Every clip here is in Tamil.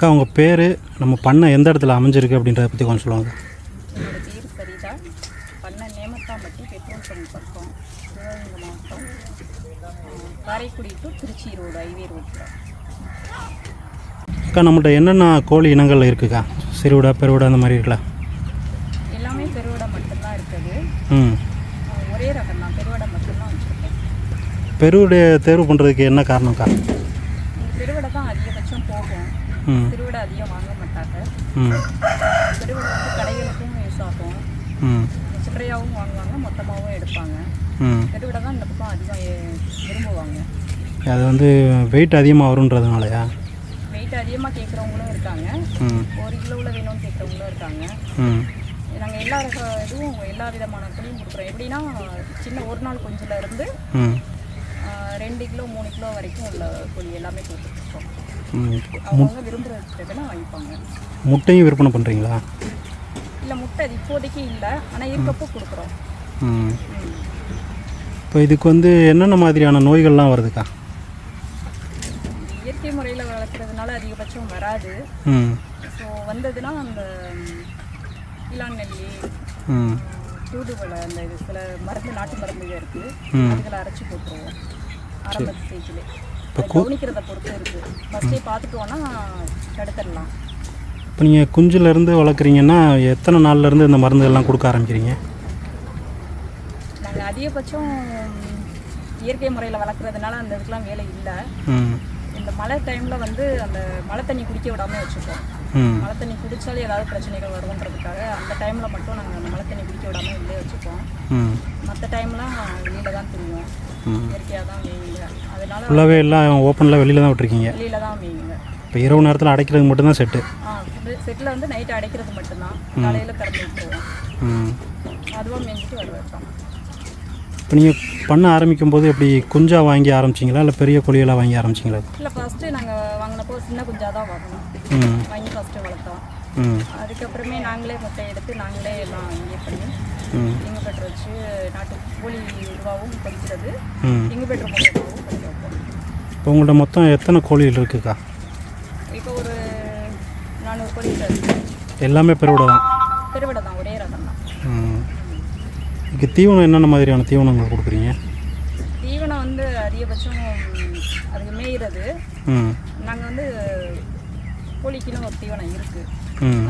அக்கா உங்கள் பேர் நம்ம பண்ணை எந்த இடத்துல அமைஞ்சிருக்கு அப்படின்றத பற்றி கொஞ்சம் சொல்லுவாங்க. என்னோடய பேர் சரிதா. பண்ணை நேமத்தாம்பட்டி பெட்ரோல் பங்க் பக்கம், சிவகங்கை மாவட்டம், Karaikudi to Tiruchi road, highway ரோட்டில். அக்கா நம்மள்ட்ட என்னென்ன கோழி இனங்கள் இருக்குக்கா? சிறுவிடா பெருவிடா அந்த மாதிரி இருக்கலாம்? எல்லாமே பெருவிடை மட்டும்தான் இருக்குது. ஒரே ரகம் தான், பெருவிடை மட்டும்தான் வச்சுருக்கேன். பெருவிடைய தேர்வு பண்ணுறதுக்கு என்ன காரணம்க்கா? பெருவிடை தான் அதிகபட்சம் போகும், சிறுவிடை அதிகம் வாங்க மாட்டாங்க. பெருவிடை வந்து கடைகளுக்கும் யூஸ் ஆகும், சில்லறையாகவும் வாங்குவாங்க, மொத்தமாகவும் எடுப்பாங்க. பெருவிடை தான் இந்த பக்கம் அதிகம் விரும்புவாங்க. அது வந்து வெயிட் அதிகமாக வருன்றதுனாலயா? வெயிட் அதிகமாக கேட்குறவங்களும் இருக்காங்க, 1 கிலோவில் வேணும்னு கேட்குறவங்களும் இருக்காங்க. நாங்கள் எல்லா இதுவும் எல்லா விதமான கோழியும் கொடுக்குறோம். எப்படின்னா சின்ன 1 நாள் குஞ்சிலேருந்து 2 கிலோ 3 கிலோ வரைக்கும் உள்ள கோழி எல்லாமே கொடுத்துட்ருக்கோம். அவங்க விரும்புகிறதுக்குன்னா வாங்கிப்பாங்க. முட்டையும் விற்பனை பண்ணுறீங்களா? இல்லை, முட்டை அது இப்போதைக்கு இல்லை, ஆனால் இருக்கப்போ கொடுக்குறோம். இப்போ இதுக்கு வந்து என்னென்ன மாதிரியான நோய்கள்லாம் வருதுக்கா? இயற்கை முறையில் வளர்க்குறதுனால அதிகபட்சம் வராது. ஸோ வந்ததுன்னா அந்த இளாநெல்லி, தூதுவளை, அந்த இது சில மருந்து, நாட்டு மருந்துகள் இருக்குது, அதுகளை அரைச்சி போட்டுருவோம் ஆரம்ப ஸ்டேஜில். கவனிக்கிறத பொறுத்து இருக்குது. ஃபஸ்ட்டே பார்த்துட்டோன்னா தடுத்துடலாம். இப்போ நீங்கள் குஞ்சிலேருந்து வளர்க்குறீங்கன்னா எத்தனை நாள்லேருந்து இந்த மருந்துகள்லாம் கொடுக்க ஆரம்பிக்கிறீங்க? நாங்கள் அதிகபட்சம் இயற்கை முறையில் வளர்க்குறதுனால அந்த இதுக்கெலாம் வேலை இல்லை. இந்த மழை டைமில் வந்து அந்த மழை தண்ணி குடிக்க விடாமல் வச்சுப்போம். மழை தண்ணி குடித்தாலே ஏதாவது பிரச்சனைகள் வரும்ன்றதுக்காக அந்த டைமில் மட்டும் நாங்கள் அந்த மழை தண்ணி குடிக்க விடாமல் உள்ளே வச்சுப்போம். மற்ற டைம்லாம் வெளியில் தான் தெரியும், இயற்கையாக தான் மேயுங்க. அதனால ஃபுல்லாகவே எல்லாம் ஓப்பனில் வெளியில் தான் விட்டுருக்கீங்க? வெளியில் தான் மேயுங்க. இப்போ இரவு நேரத்தில் அடைக்கிறது மட்டும்தான் செட்டு? செட்டில் வந்து நைட்டு அடைக்கிறது மட்டும்தான், காலையில் திறந்து விட்டுருவோம். அதுவாக மேய்ஞ்சிட்டு வருவேன். இப்போ நீங்கள் பண்ண ஆரம்பிக்கும் போது எப்படி குஞ்சா வாங்கி ஆரம்பிச்சிங்களா இல்லை பெரிய கோழியெல்லாம் வாங்கி ஆரம்பிச்சிங்களா? இல்லை, ஃபஸ்ட்டு நாங்கள் வாங்கினப்போ சின்ன குஞ்சாக தான் வாங்கணும், வாங்கி ஃபஸ்ட்டு வளர்த்தோம். அதுக்கப்புறமே நாங்களே முட்டை எடுத்து நாங்களே எல்லாம் பண்ணி இங்குபெட்டர் வச்சு நாட்டு கோழி இதுவாகவும் படிக்கிறது, இங்குபெட்டர் மூலமாகவும் படிக்க வைப்போம். இப்போ உங்கள்கிட்ட மொத்தம் எத்தனை கோழிகள் இருக்குக்கா? இப்போ ஒரு 400 கோழி இருக்குது. எல்லாமே பெருவிடை தான்? பெருவிடை தான், ஒரே ரகம் தான். இதுக்கு தீவனம் என்னென்ன மாதிரியான தீவனங்கள் கொடுக்குறீங்க? தீவனம் வந்து அதிகபட்சம் அதுக்கு மேய்கிறது. நாங்கள் வந்து கோழிக்குன்னு ஒரு தீவனம் இருக்குது,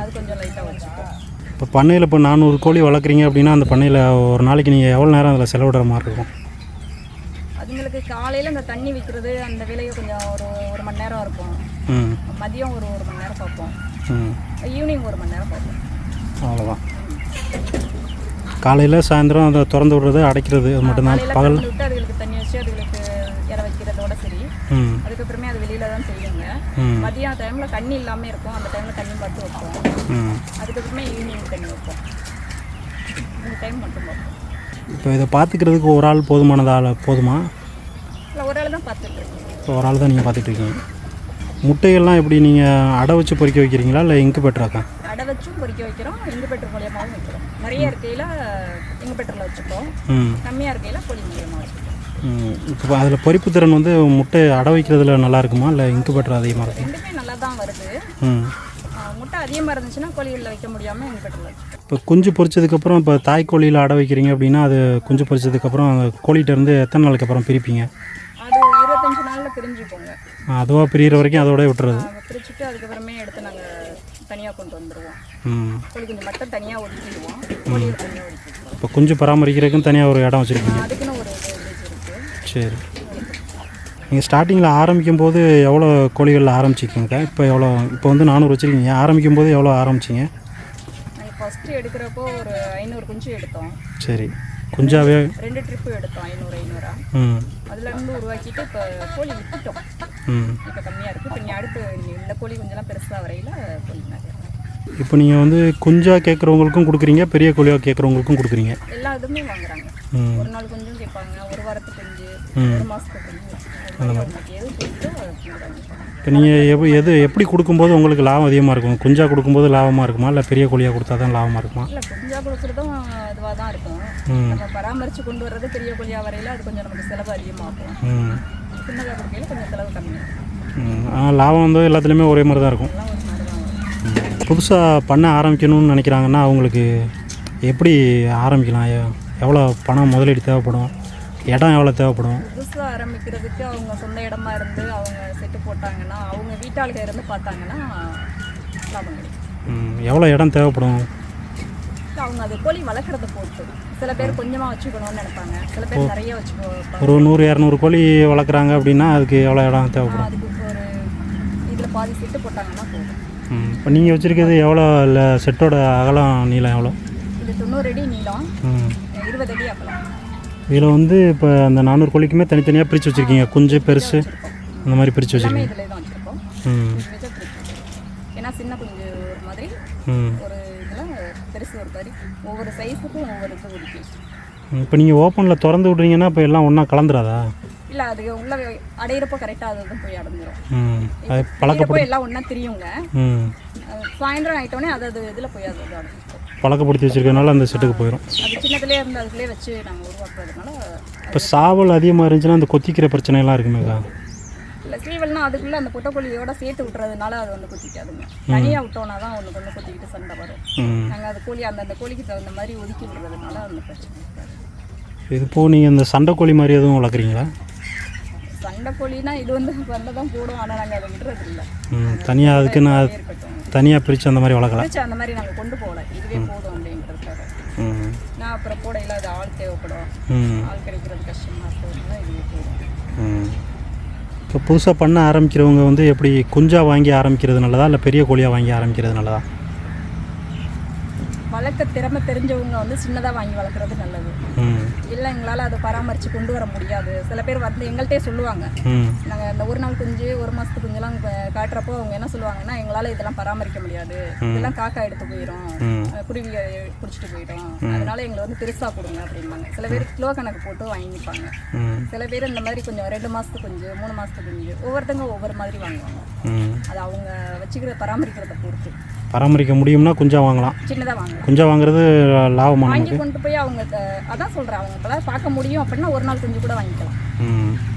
அது கொஞ்சம் லைட்டாக வச்சுப்போம். இப்போ பண்ணையில் இப்போ 400 கோழி வளர்க்குறீங்க அப்படின்னா அந்த பண்ணையில் ஒரு நாளைக்கு நீங்கள் எவ்வளோ நேரம் அதில் செலவிடுற மாதிரி இருக்கும்? அதுங்களுக்கு காலையில் இந்த தண்ணி வைக்கிறது அந்த வேலையை கொஞ்சம் ஒரு மணி நேரம் இருக்கும். மதியம் ஒரு மணி நேரம் பார்ப்போம், ஈவினிங் 1 மணி நேரம் பார்ப்போம். அவ்வளோதான். காலையில் சாயந்தரம் அதை திறந்து விடுறது, அடைக்கிறது, அது மட்டும்தான். பகல் விட்டு அதுகளுக்கு தண்ணி வச்சு அதுகளுக்கு இற வைக்கிறதோட சரி. அதுக்கப்புறமே அது வெளியில் தான் தெரியுங்க. மதியம் டைமில் தண்ணி இல்லாமல் இருக்கும், அந்த டைமில் தண்ணி பார்த்து வைப்போம். அதுக்கப்புறமே ஈவினிங் தண்ணி வைப்போம். 3 டைம் மட்டும் பார்ப்போம். இப்போ இதை பார்த்துக்கிறதுக்கு ஒரு ஆள் போதுமா? இல்லை, ஒரு ஆள் தான் பார்த்துட்ருக்கோம். இப்போ ஒரு ஆள் தான் நீங்கள் பார்த்துட்ருக்கீங்க. முட்டைகள்லாம் எப்படி நீங்கள் அடை வச்சு பொறிக்க வைக்கிறீங்களா இல்லை இன்குபேட்டராக்கா? அடை வச்சும் பொறிக்க வைக்கிறோம், இங்குபெட்டர் மூலியமாகவும் வைக்கிறோம். நிறைய இருக்கையில் இங்குபெட்டரில் வச்சுப்போம், கம்மியாக இருக்கையில் கோழி மூலியமாக வச்சுப்போம். இப்போ அதில் பொறிப்பு திறன் வந்து முட்டை அடை வைக்கிறதுல நல்லா இருக்குமா இல்லை இன்குபேட்டர் அதிகமாக இருக்கும்? ரெண்டுமே நல்லா தான் வருது. முட்டை அதிகமாக இருந்துச்சுன்னா கோழிகளில் வைக்க முடியாமல் இங்குபெட்டரில் வச்சுப்போம். இப்போ குஞ்சு பொறிச்சதுக்கப்புறம் இப்போ தாய் கோழியில் அடை வைக்கிறீங்க அப்படின்னா அது குஞ்சு பொறிச்சதுக்கப்புறம் அந்த கோழிகிட்டேருந்து எத்தனை நாளுக்கு அப்புறம் பிரிப்பீங்க? அது 25 நாளில் பிரிஞ்சுப்போங்க. அதுவாக பிரிகிற வரைக்கும் அதோட விட்டுறது? பிரிச்சுட்டு அதுக்கப்புறமே எடுத்து நாங்கள் தனியாக கொண்டு வந்துடுவோம். கோழி குஞ்சு மட்டும் தனியாக ஒதுக்கிடுவோம், கோழியை தனியாக ஒதுக்கிடுவோம். இப்போ குஞ்சு பராமரிக்கிறதுக்கும் தனியாக ஒரு இடம் வச்சுருக்கீங்க? அதுக்குன்னு ஒரு இருக்குது. சரி. நீங்கள் ஸ்டார்டிங்கில் ஆரம்பிக்கும் போது எவ்வளோ கோழிகளில் ஆரம்பிச்சிக்கிங்க? இப்போ வந்து 400 வச்சுருக்கீங்க. ஆரம்பிக்கும் போது எவ்வளோ ஆரம்பிச்சிங்க? நாங்கள் ஃபஸ்ட்டு எடுக்கிறப்போ ஒரு 500 குஞ்சு எடுத்தோம். சரி. குஞ்சாவே 2 ட்ரிப்பு எடுத்தோம், 500. அதுலேருந்து உருவாக்கிட்டு இப்போ கோழி விட்டுட்டோம். இப்போ கம்மியாக இருக்குது. இப்போ நீ அடுத்து இந்த கோழி குஞ்செல்லாம் பெருசாக வரையில் கோழி நிறையா. இப்போ நீங்கள் வந்து குஞ்சா கேட்குறவங்களுக்கும் கொடுக்குறீங்க, பெரிய கோழியாக கேட்குறவங்களுக்கும் கொடுக்குறீங்க? எல்லா இதுவுமே வாங்குறாங்க. ஒரு நாள் குஞ்சும் கேட்பாங்க, ஒரு வாரத்துக்கு குஞ்சு, ஒரு மாதத்துக்கு குஞ்சு, அந்த மாதிரி எது கேட்குதோ இப்போ நீங்கள் எப்படி கொடுக்கும்போது உங்களுக்கு லாபம் அதிகமாக இருக்கும்? குஞ்சா கொடுக்கும்போது லாபமாக இருக்குமா இல்லை பெரிய கோழியாக கொடுத்தா தான் லாபமாக இருக்குமா? இல்லை, குஞ்சா கொடுக்குறதும் இதுவாக தான் இருக்கும். நம்ம பராமரித்து கொண்டு வர்றது பெரிய கோழியாக வரையில் அது கொஞ்சம் நமக்கு செலவு அதிகமாகும். சின்னதாக கொடுக்கையில் கொஞ்சம் செலவு கம்மியாக இருக்கும். ஆனால் லாபம் வந்து எல்லாத்துலேயுமே ஒரே மாதிரி தான் இருக்கும். எல்லாம் ஒரு மாதிரி தான் வரும். புதுசாக பண்ண ஆரம்பிக்கணும்னு நினைக்கிறாங்கன்னா அவங்களுக்கு எப்படி ஆரம்பிக்கலாம்? எவ்வளோ பணம் முதலீடு தேவைப்படும்? இடம் எவ்வளோ தேவைப்படும்? புதுசாக ஆரம்பிக்கிறதுக்கு அவங்க சொந்த இடமா இருந்து அவங்க செட்டு போட்டாங்கன்னா, அவங்க வீட்டாளுக இருந்து பார்த்தாங்கன்னா லாபம் கிடைக்கும். எவ்வளோ இடம் தேவைப்படும்? அவங்க அது கோழி வளர்க்குறத பொறுத்து. சில பேர் கொஞ்சமாக வச்சுக்கணும்னு நினைப்பாங்க, சில பேர் நிறைய வச்சுக்கோ. ஒரு 100-200 கோழி வளர்க்குறாங்க அப்படின்னா அதுக்கு எவ்வளோ இடம் தேவைப்படும்? அதுக்கு ஒரு இதில் பாதி செட்டு போட்டாங்கன்னா போதும். இப்போ நீங்கள் வச்சுருக்கிறது எவ்வளோ? இல்லை செட்டோட அகலம் நீளம் எவ்வளோ? இது 90 அடி நீளம், 20 அடி அகலம். இதில் வந்து இப்போ அந்த 400 கோழிக்குமே தனித்தனியாக பிரித்து வச்சுருக்கீங்க, குஞ்சு பெருசு அந்த மாதிரி பிரித்து எல்லாமே வச்சுருக்கீங்க. இதில் தான் வச்சுருக்கோம். ஏன்னா சின்ன குஞ்சு ஒரு மாதிரி, ஒரு இதில் பெருசு ஒரு மாதிரி, ஒவ்வொரு சைஸுக்கும் ஒவ்வொரு இது ஒதுக்கி. இப்போ நீங்கள் ஓப்பனில் திறந்து விட்றீங்கன்னா இப்போ எல்லாம் ஒன்றா கலந்துராதா? இல்லை, அது உள்ள அடையிறப்போ கரெக்டாக அது போய் அடைஞ்சிரும். அது பழக்கப்படுத்தி எல்லாம் ஒன்றா தெரியுங்க. சாயந்தரம் ஆகிட்டோடனே அது இதில் போய் அது அடைஞ்சிரும். பழக்கப்படுத்தி வச்சுருக்கனால அந்த செட்டுக்கு போயிடும். அது சின்னதுலேயே இருந்து அதுக்குள்ளே வச்சு நாங்கள் உருவாக்குறதுனால. இப்போ சாவல் அதிகமாக இருந்துச்சுன்னா அந்த கொத்திக்கிற பிரச்சனைலாம் இருக்குமேக்கா? இல்லை, சீவல்னா அதுக்குள்ளே அந்த பொட்டைக்கோழியோட சேர்த்து விட்டுறதுனால அது வந்து கொத்திக்காதுங்க. தனியாக விட்டோன்னா தான் ஒன்று கொண்டு கொத்திக்கிட்டு சண்டை வரும். நாங்கள் அது கோழி அந்த கோழிக்கு தகுந்த மாதிரி ஒதுக்கி விடுறதுனால அந்த பிரச்சனை இருக்காது. இது போக நீங்கள் இந்த சண்டை கோழி மாதிரி எதுவும் வளர்க்குறீங்களா? சண்டை கோழினா இது வந்து சண்டை தான் போடும், ஆனால் நாங்கள் அதை விடுறது இல்லை. தனியாக அதுக்கு நான் இருக்கட்டும், தனியாக பிரித்து அந்த மாதிரி வளர்க்கலாம். பிரிச்சு அந்த மாதிரி நாங்கள் கொண்டு போகல, இதுவே போதும் அப்படின்றதுக்காக. நான் அப்புறம் போடையில் அது ஆள் தேவைப்படும், ஆள் கிடைக்கிறது கஷ்டமாக இருக்கிறதுனால இதுவே போதும். இப்போ புதுசாக பண்ண ஆரம்பிக்கிறவங்க வந்து எப்படி குஞ்சா வாங்கி ஆரம்பிக்கிறது நல்லதா இல்லை பெரிய கோழியாக வாங்கி ஆரம்பிக்கிறது நல்லதா? வளர்க்க திறமை தெரிஞ்சவங்க வந்து சின்னதாக வாங்கி வளர்க்குறது நல்லது. இல்லை எங்களால் அதை பராமரித்து கொண்டு வர முடியாது, சில பேர் வந்து எங்கள்கிட்டே சொல்லுவாங்க. நாங்கள் இந்த ஒரு நாள் குஞ்சு ஒரு மாதத்து குஞ்செல்லாம் காட்டுறப்போ அவங்க என்ன சொல்லுவாங்கன்னா, எங்களால் இதெல்லாம் பராமரிக்க முடியாது, இதெல்லாம் காக்கா எடுத்து போயிடும், குருவி பிடிச்சிட்டு போயிடும், அதனால எங்களை வந்து பெருசாக கொடுங்க அப்படிம்பாங்க. சில பேர் கிலோ கணக்கு போட்டு வாங்கிப்பாங்க. சில பேர் இந்த மாதிரி கொஞ்சம் 2 மாதத்து குஞ்சு 3 மாதத்து குஞ்சு ஒவ்வொருத்தங்க ஒவ்வொரு மாதிரி வாங்குவாங்க. அது அவங்க வச்சுக்கிற பராமரிக்கிறத பொறுத்து. பராமரிக்க முடியும்னா குஞ்சா வாங்கலாம், சின்னதாக வாங்கலாம். குஞ்சா வாங்குறது லாபமான. வாங்கி கொண்டு போய் அவங்க அதான் சொல்கிறேன், அவங்க இப்போலாம் பார்க்க முடியும் அப்படின்னா ஒரு நாள் குஞ்சு கூட வாங்கிக்கலாம்.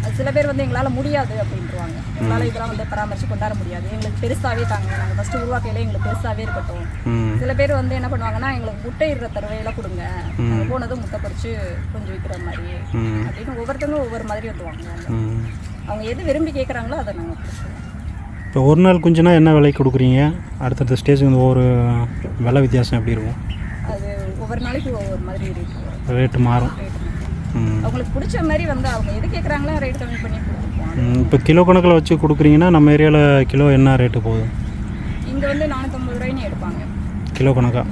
அது சில பேர் வந்து எங்களால் முடியாது அப்படின்ட்டுருவாங்க, எங்களால் இதெல்லாம் வந்து பராமரித்து கொண்டாட முடியாது, எங்களுக்கு பெருசாகவே தாங்க, நாங்கள் ஃபஸ்ட்டு உருவாக்கையில எங்களுக்கு பெருசாகவே இருக்கட்டும். சில பேர் வந்து என்ன பண்ணுவாங்கன்னா, எங்களுக்கு முட்டை இடுற தருவையெல்லாம் கொடுங்க, நாங்கள் போனதும் முட்டை பறித்து கொஞ்சம் விற்கிற மாதிரி அப்படின்னு ஒவ்வொருத்தவங்க ஒவ்வொரு மாதிரி வந்து வாங்குவாங்க. அவங்க எது விரும்பி கேட்குறாங்களோ அதை நாங்கள் கொடுப்போம். இப்போ ஒரு நாள் குஞ்சுனா என்ன விலைக்கு கொடுக்குறீங்க? அடுத்தடுத்த ஸ்டேஜ் வந்து ஒவ்வொரு விலை வித்தியாசம் எப்படி இருக்கும்? அது ஒவ்வொரு நாளைக்கு ஒவ்வொரு மாதிரி ரேட்டு மாறும். அவங்களுக்கு பிடிச்ச மாதிரி வந்து அவங்க எது கேட்குறாங்களோ ரேட் கம்மி பண்ணி கொடுப்போம். இப்போ கிலோ கணக்கில் வச்சு கொடுக்குறீங்கன்னா நம்ம ஏரியாவில் கிலோ என்ன ரேட்டு போகுது? இங்கே வந்து 450 ரூபாய்னு எடுப்பாங்க கிலோ கணக்கா.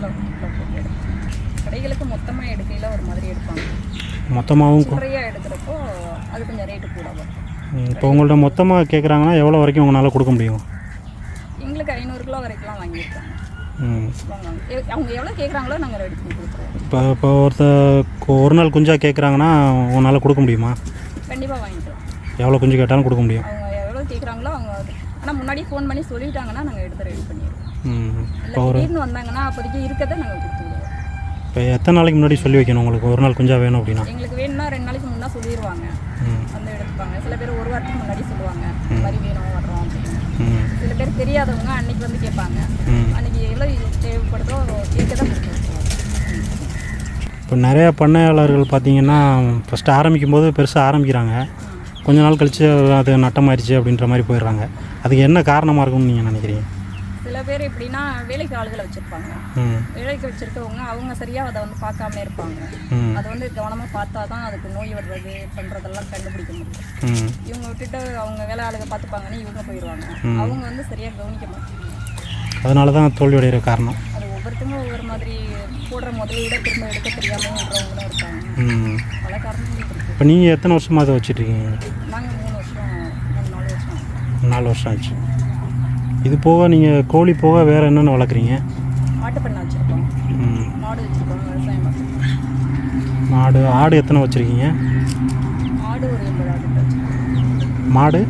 கடைகளுக்கு மொத்தமாக எடுக்கையில் ஒரு மாதிரி எடுப்பாங்க, மொத்தமாகவும் குறையாக எடுக்கிறப்போ அது கொஞ்சம் ரேட்டு கூட வரும். இப்போ உங்கள்ட்ட மொத்தமாக கேட்குறாங்கன்னா எவ்வளோ வரைக்கும் உங்களால் கொடுக்க முடியும்? எங்களுக்கு 500 கிலோ வரைக்கும்லாம் வாங்கியிருக்காங்க. அவங்க எவ்வளோ கேட்குறாங்களோ நாங்கள் ரெடி பண்ணி கொடுக்குறோம். இப்போ ஒரு நாள் குஞ்சா கேட்குறாங்கன்னா உங்களால் கொடுக்க முடியுமா? கண்டிப்பாக வாங்கிக்கலாம், எவ்வளோ குஞ்சு கேட்டாலும் கொடுக்க முடியும். அவங்க எவ்வளோ கேட்குறாங்களோ அவங்க ஆனால் முன்னாடி ஃபோன் பண்ணி சொல்லிட்டாங்கன்னா நாங்கள் எடுத்து ரெடி பண்ணிடுவோம். இப்போ திடீர்னு வந்தாங்கன்னா அப்போதைக்கு இருக்கிறத நாங்கள் கொடுத்துருவோம். இப்போ எத்தனை நாளைக்கு முன்னாடி சொல்லி வைக்கணும் உங்களுக்கு ஒரு நாள் குஞ்சா வேணும் அப்படின்னா? எங்களுக்கு வேணும்னா 2 நாளைக்கு முன்னாடி சொல்லிடுவாங்க, வந்து எடுத்துப்பாங்க. சில பேர் ஒரு வாரத்துக்கு முன்னாடி சொல்லுவாங்க இந்த மாதிரி வேணும் வர்றோம் அப்படின்னு. சில பேர் தெரியாதவங்க அன்னைக்கு வந்து கேட்பாங்க, அன்னைக்கு எவ்வளோ தேவைப்படுதோ கேட்க தான் கொடுத்துருவோம். இப்போ நிறையா பண்ணையாளர்கள் பார்த்தீங்கன்னா ஃபஸ்ட்டு ஆரம்பிக்கும் போது பெருசாக ஆரம்பிக்கிறாங்க, கொஞ்ச நாள் கழித்து அது நட்டமாயிருச்சு அப்படின்ற மாதிரி போயிடுறாங்க. அதுக்கு என்ன காரணமாக இருக்கும்னு நீங்கள் நினைக்கிறீங்க? சில பேர் எப்படின்னா வேலைக்கு ஆளுகளை வச்சுருப்பாங்க, வேலைக்கு வச்சுருக்கவங்க அவங்க சரியாக அதை வந்து பார்க்காம இருப்பாங்க. அதை வந்து கவனமாக பார்த்தா தான் அதுக்கு நோய் வர்றது பண்ணுறதெல்லாம் கண்டுபிடிக்க முடியும். இவங்க விட்டுட்டு அவங்க வேலை ஆளுக பார்த்துப்பாங்கன்னு இவங்க போயிடுவாங்க, அவங்க வந்து சரியாக கவனிக்க மாட்டாங்க. அதனால தான் தோல்வியடைகிற காரணம். அது ஒவ்வொருத்தவங்க ஒவ்வொரு மாதிரி போடுற முதலீட திரும்ப எடுக்க தெரியாமல் விடுறவங்களும் இருக்காங்க, பல காரணங்கள் இருக்குது. இப்போ நீங்கள் எத்தனை வருஷமாக அதை வச்சுட்ருக்கீங்க? நாங்கள் 3 வருஷம் 4 வருஷம் 4 வருஷம் ஆச்சு. இது போக நீங்கள் கோழி போக வேறு என்னென்ன வளர்க்குறீங்க? ஆட்டு பண்ணை வச்சுருக்கோம், மாடு வச்சுருக்கோம், விவசாயம் பார்த்துருக்கோம். மாடு ஆடு எத்தனை வச்சுருக்கீங்க? ஆடு ஒரு 80 ஆடு வச்சுருக்கோம். மாடு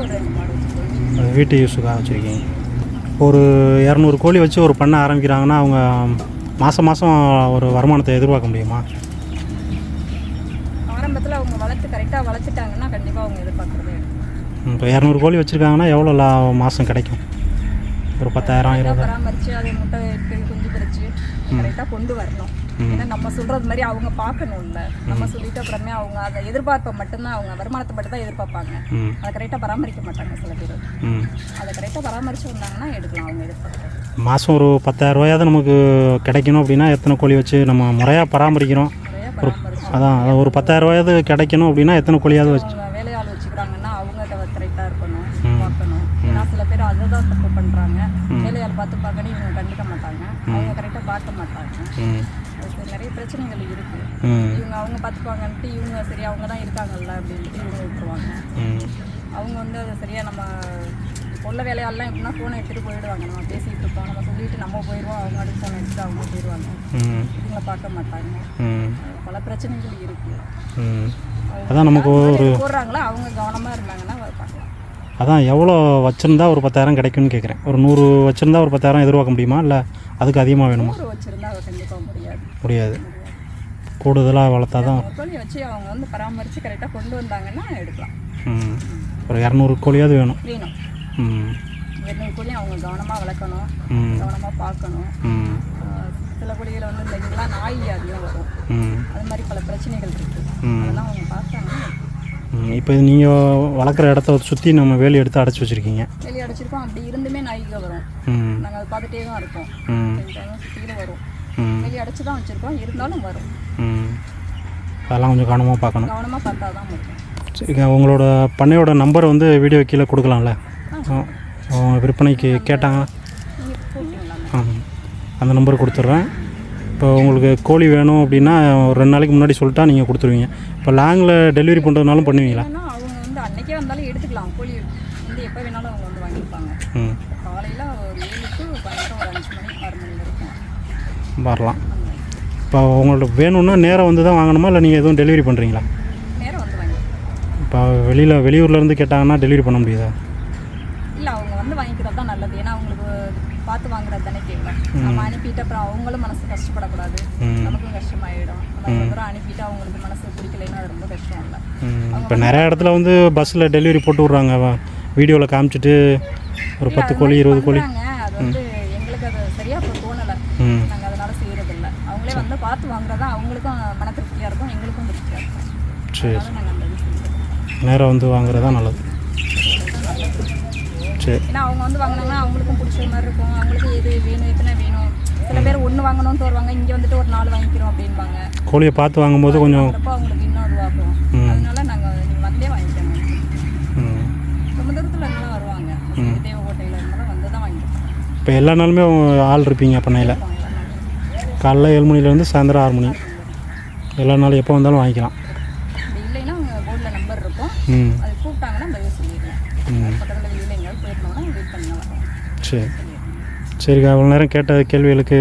ஒரு 2 மாடு வச்சுருக்கோம், அது வீட்டு யூஸுக்காக வச்சுருக்கீங்க. ஒரு 200 கோழி வச்சு ஒரு பண்ணை ஆரம்பிக்கிறாங்கன்னா அவங்க மாதம் ஒரு வருமானத்தை எதிர்பார்க்க முடியுமா? ஆரம்பத்தில் அவங்க கரெக்டாக வளர்த்துட்டாங்கன்னா கண்டிப்பாக அவங்க எதிர்பார்க்குறதே. இப்போ 200 கோழி வச்சுருக்காங்கன்னா எவ்வளோ மாதம் கிடைக்கும்? ஒரு 10,000 20,000. பராமரித்து அதை முட்டை இட்டு குஞ்சு பறித்து கரெக்டாக கொண்டு வரணும். ஏன்னா நம்ம சொல்கிறது மாதிரி அவங்க பார்க்கணும்ல. நம்ம சொல்லிட்டு அப்புறமே அவங்க அதை எதிர்பார்ப்பை மட்டும்தான், அவங்க வருமானத்தை மட்டும் தான் எதிர்பார்ப்பாங்க. அதை கரெக்டாக பராமரிக்க மாட்டாங்க சில பேர். அதை கரெக்டாக பராமரித்து வந்தாங்கன்னா எடுக்கலாம் அவங்க எதிர்பார்க்குறது. மாதம் ஒரு 10,000 ரூபாயாவது நமக்கு கிடைக்கணும் அப்படின்னா எத்தனை கோழி வச்சு நம்ம முறையாக பராமரிக்கிறோம்? ஒரு அதான் ஒரு 10,000 ரூபாயாவது கிடைக்கணும் அப்படின்னா எத்தனை கோழியாவது வச்சு அவங்க வேலையாள் வச்சுக்கிறாங்கன்னா அவங்க கரெக்டாக இருக்கணும், பார்க்கணும். ஏன்னா சில பேர் அதை தான் தப்பு பண்ணுறாங்க. வேலையாள் பார்த்து பார்க்கணும், இவங்க கண்டுக்க மாட்டாங்க, அவங்க கரெக்டாக பார்க்க மாட்டாங்க. அதுக்கு நிறைய பிரச்சனைகள் இருக்குது. இவங்க அவங்க பார்த்துப்பாங்கன்ட்டு இவங்க சரி அவங்க தான் இருக்காங்கல்ல அப்படின்ட்டு இவங்க விட்டுருவாங்க. அவங்க வந்து அதை சரியாக நம்ம உள்ள வேலையாலாம் எப்படின்னா ஃபோனை எடுத்துகிட்டு போயிடுவாங்க. நம்ம பேசிகிட்டு இருப்போம், நம்ம சொல்லிட்டு நம்ம போயிடுவோம், அவங்க அடுத்து ஃபோனை எடுத்துட்டு அவங்க போயிடுவாங்க. இவங்களை பார்க்க மாட்டாங்க. பல பிரச்சனைகள் இருக்குது. அதான் நமக்கு ஒரு போடுறாங்களா அவங்க கவனமாக இருந்தாங்கன்னா பார்க்கலாம். அதான் எவ்வளோ வச்சுருந்தா ஒரு 10,000 கிடைக்கும்னு கேட்குறேன். ஒரு 100 வச்சுருந்தா ஒரு 10,000 எதிர்பார்க்க முடியுமா, இல்லை அதுக்கு அதிகமாக வேணுமா? 100 வச்சுருந்தா கண்டிப்பாக முடியாது. கூடுதலாக வளர்த்தா தான் கோழி வச்சு அவங்க வந்து பராமரித்து கரெக்டாக கொண்டு வந்தாங்கன்னா எடுக்கலாம். ஒரு 200 கோழியாவது வேணும். 200 கோழி அவங்க கவனமாக வளர்க்கணும், கவனமாக பார்க்கணும். சில கோழிகளை வந்து இந்த இதெல்லாம் நாய் அதிகம் வரும், அது மாதிரி பல பிரச்சனைகள் இருக்குது. அதெல்லாம் அவங்க பார்த்தாங்கன்னா இப்போ நீங்கள் வளர்க்குற இடத்த சுற்றி நம்ம வேலி எடுத்து அடைச்சி வச்சுருக்கீங்க. வேலி அடைச்சிருக்கோம், அப்படி இருந்துமே நாய்கள் வரும். நாங்கள் அதை பார்த்துட்டே தான் இருக்கோம். சுற்றிலும் வரும். வேலி அடைச்சி தான் வச்சுருக்கோம், இருந்தாலும் வரும். அதெல்லாம் கொஞ்சம் கவனமாக பார்க்கணும். கவனமாக பார்த்தா தான் வரும். சரிங்க, உங்களோட பண்ணையோட நம்பர் வந்து வீடியோ கீழே கொடுக்கலாம்ல? விற்பனைக்கு கேட்டாங்க, அந்த நம்பர் கொடுத்துட்றேன். இப்போ உங்களுக்கு கோழி வேணும் அப்படின்னா ஒரு 2 நாளைக்கு முன்னாடி சொல்லிட்டா நீங்கள் கொடுத்துருவீங்க. இப்போ லாங்கில் டெலிவரி பண்ணுறதுனாலும் பண்ணுவீங்களா? அவங்க வந்து அன்றைக்கே வந்தாலும் எடுத்துக்கலாம். கோழி வந்து எப்போ வேணாலும் அவங்க வந்து வாங்கிப்பாங்க. காலையில் ஒரு 7 to 12 ஒரு 5 மணி 6 மணி வரைக்கும் வரலாம். இப்போ உங்கள்ட்ட வேணும்னா நேராக வந்து தான் வாங்கணுமா, இல்லை நீங்கள் எதுவும் டெலிவரி பண்ணுறீங்களா? நேராக வந்து வாங்கி. இப்போ வெளியூர்லேருந்து கேட்டாங்கன்னா டெலிவரி பண்ண முடியாதா? இல்லை, அவங்க வந்து வாங்கிக்கிறது தான் நல்லது. ஏன்னா அவங்களுக்கு பார்த்து வாங்குறது தானே கேட்கலாம். நம்ம அனுப்பிட்டு அப்புறம் அவங்களும் மனசு கஷ்டப்படக்கூடாது, நமக்கும் கஷ்டமாயிடும். நம்ம தூரம் அனுப்பிட்டு அவங்களுக்கு மனசு பிடிக்கலைன்னா அது ரொம்ப கஷ்டம் இல்லை. இப்போ நிறைய இடத்துல வந்து பஸ்ஸில் டெலிவரி போட்டு விட்றாங்க, வீடியோவில் காமிச்சிட்டு ஒரு 10 கோழி 20 கோழி. அது வந்து எங்களுக்கு அது சரியாக இப்போ தோணலை, நாங்கள் அதனால் செய்கிறதில்ல. அவங்களே வந்து பார்த்து வாங்குறதா அவங்களுக்கும் மன திருப்தியாக இருக்கும், எங்களுக்கும் திருப்தியாக இருக்கும். சரி, நாங்கள் அந்த இது நேராக வந்து வாங்குறது தான் நல்லது. சரி, ஏன்னா அவங்க வந்து வாங்கினாங்கன்னா அவங்களுக்கும் பிடிச்ச மாதிரி இருக்கும். அவங்களுக்கு எது வேணும் எத்தனை வேணும். சில பேர் ஒன்று வாங்கணும்னு வருவாங்க, இங்கே வந்துட்டு ஒரு 4 வாங்கிக்கிறோம் அப்படின்பாங்க. கோழியை பார்த்து வாங்கும்போது கொஞ்சம் அவங்களுக்கு இன்னும் அதுவாகும். அதனால நாங்கள் நீங்கள் வந்தே வாங்கிக்கணும். ரொம்ப தூரத்தில் இருந்தாலும் வருவாங்க, தேவக்கோட்டையில் இருந்தாலும் வந்து தான் வாங்கிக்கலாம். இப்போ எல்லா நாளுமே ஆள் இருப்பீங்க பண்ணையில்? காலைல 7 மணிலேருந்து சாயந்தரம் 6 மணி, எல்லா நாளும் எப்போ வந்தாலும் வாங்கிக்கலாம். அப்படி இல்லைன்னா அவங்க போர்டில் நம்பர் இருக்கும், அது கூப்பிட்டாங்கன்னா பதில் சொல்லிடுவேன். பக்கத்தில் வெளியில் எங்கேயாவது போயிருந்தோம்னா வெயிட் பண்ணலாம். சரி, சரிக்கா, இவ்வளோ நேரம் கேட்ட கேள்விகளுக்கு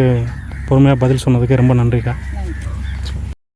பொறுமையாக பதில் சொன்னதுக்கு ரொம்ப நன்றிக்கா.